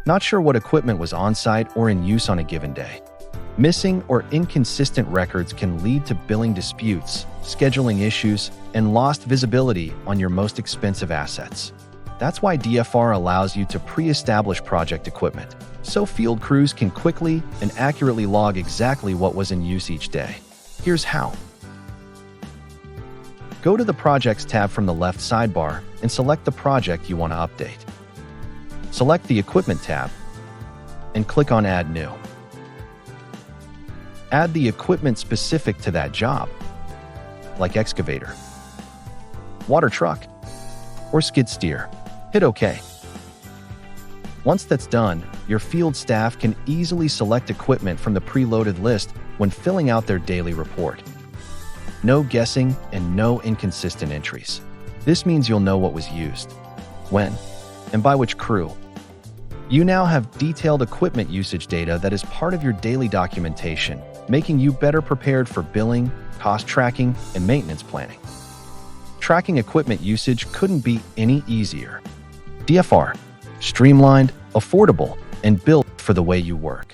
Not sure what equipment was on-site or in use on a given day. Missing or inconsistent records can lead to billing disputes, scheduling issues, and lost visibility on your most expensive assets. That's why DFR allows you to pre-establish project equipment, so field crews can quickly and accurately log exactly what was in use each day. Here's how. Go to the Projects tab from the left sidebar and select the project you want to update. Select the Equipment tab and click on Add New. Add the equipment specific to that job, like excavator, water truck, or skid steer. Hit OK. Once that's done, your field staff can easily select equipment from the preloaded list when filling out their daily report. No guessing and no inconsistent entries. This means you'll know what was used, when, and by which crew. You now have detailed equipment usage data that is part of your daily documentation, making you better prepared for billing, cost tracking, and maintenance planning. Tracking equipment usage couldn't be any easier. DFR, streamlined, affordable, and built for the way you work.